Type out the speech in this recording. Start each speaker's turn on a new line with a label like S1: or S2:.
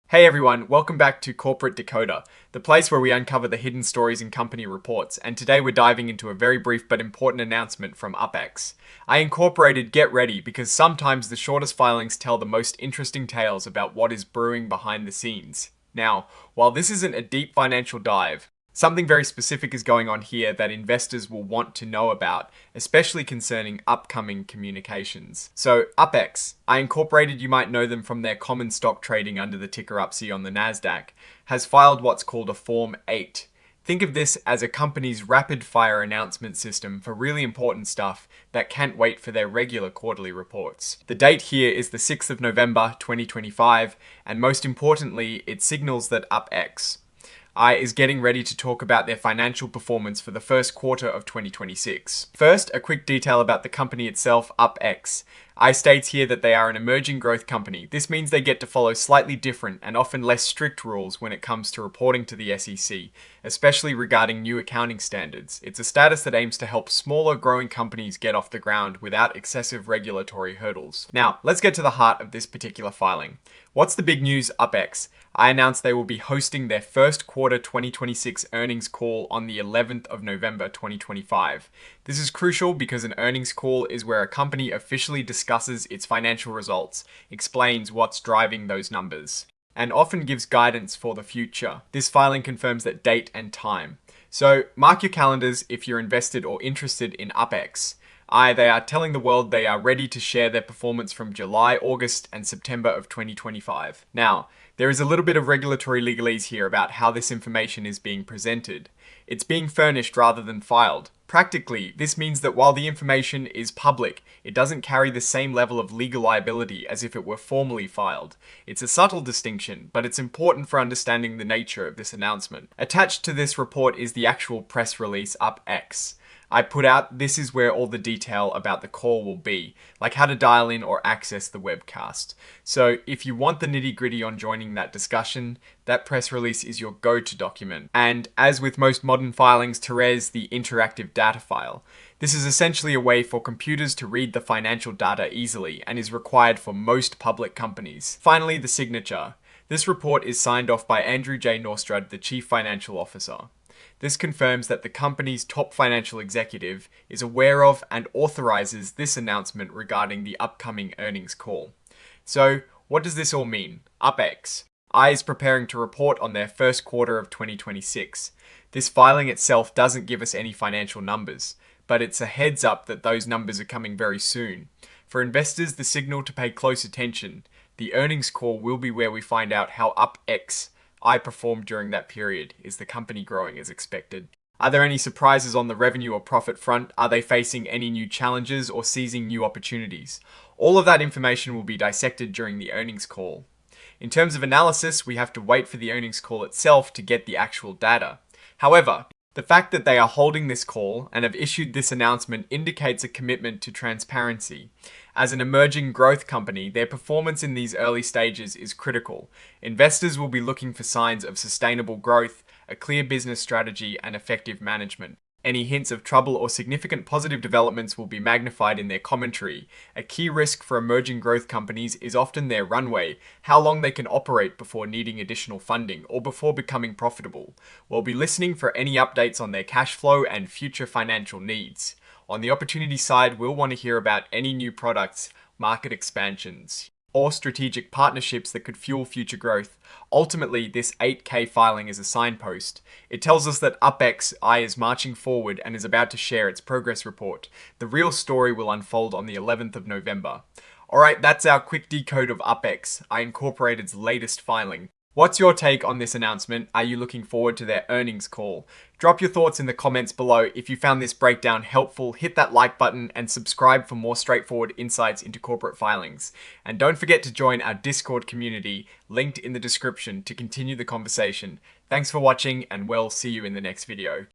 S1: Hey everyone, welcome back to Corporate Decoder, the place where we uncover the hidden stories in company reports, and today we're diving into a very brief but important announcement from U.P.EX.I. I incorporated Get Ready because sometimes the shortest filings tell the most interesting tales about what is brewing behind the scenes. Now, while this isn't a deep financial dive, something very specific is going on here that investors will want to know about, especially concerning upcoming communications. So, U.P.EX.I, incorporated, you might know them from their common stock trading under the ticker UPEXI on the Nasdaq, has filed what's called a Form 8. Think of this as a company's rapid-fire announcement system for really important stuff that can't wait for their regular quarterly reports. The date here is the 6th of November 2025, and most importantly, it signals that U.P.EX.I is getting ready to talk about their financial performance for the first quarter of 2026. First, a quick detail about the company itself, U.P.EX.I states here that they are an emerging growth company. This means they get to follow slightly different and often less strict rules when it comes to reporting to the SEC, especially regarding new accounting standards. It's a status that aims to help smaller growing companies get off the ground without excessive regulatory hurdles. Now, let's get to the heart of this particular filing. What's the big news, U.P.EX.I announced they will be hosting their first quarter 2026 earnings call on the 11th of November 2025. This is crucial because an earnings call is where a company officially discusses its financial results, explains what's driving those numbers, and often gives guidance for the future. This filing confirms that date and time. So mark your calendars if you're invested or interested in U.P.EX.I. They are telling the world they are ready to share their performance from July, August, and September of 2025. Now, there is a little bit of regulatory legalese here about how this information is being presented. It's being furnished rather than filed. Practically, this means that while the information is public, it doesn't carry the same level of legal liability as if it were formally filed. It's a subtle distinction, but it's important for understanding the nature of this announcement. Attached to this report is the actual press release U.P.EX.I put out. This is where all the detail about the call will be, like how to dial in or access the webcast. So if you want the nitty-gritty on joining that discussion, that press release is your go-to document. And as with most modern filings, Therese, the interactive data file. This is essentially a way for computers to read the financial data easily and is required for most public companies. Finally, the signature. This report is signed off by Andrew J. Norstrud, the Chief Financial Officer. This confirms that the company's top financial executive is aware of and authorizes this announcement regarding the upcoming earnings call. So, what does this all mean? U.P.EX.I is preparing to report on their first quarter of 2026. This filing itself doesn't give us any financial numbers, but it's a heads up that those numbers are coming very soon. For investors, the signal to pay close attention. The earnings call will be where we find out how U.P.EX.I performed during that period. Is the company growing as expected? Are there any surprises on the revenue or profit front? Are they facing any new challenges or seizing new opportunities? All of that information will be dissected during the earnings call. In terms of analysis, we have to wait for the earnings call itself to get the actual data. However, the fact that they are holding this call and have issued this announcement indicates a commitment to transparency. As an emerging growth company, their performance in these early stages is critical. Investors will be looking for signs of sustainable growth, a clear business strategy, and effective management. Any hints of trouble or significant positive developments will be magnified in their commentary. A key risk for emerging growth companies is often their runway, how long they can operate before needing additional funding or before becoming profitable. We'll be listening for any updates on their cash flow and future financial needs. On the opportunity side, we'll want to hear about any new products, market expansions, or strategic partnerships that could fuel future growth. Ultimately, this 8K filing is a signpost. It tells us that U.P.EX.I is marching forward and is about to share its progress report. The real story will unfold on the 11th of November. Alright, that's our quick decode of U.P.EX.I Incorporated's latest filing. What's your take on this announcement? Are you looking forward to their earnings call? Drop your thoughts in the comments below. If you found this breakdown helpful, hit that like button and subscribe for more straightforward insights into corporate filings. And don't forget to join our Discord community, linked in the description, to continue the conversation. Thanks for watching, and we'll see you in the next video.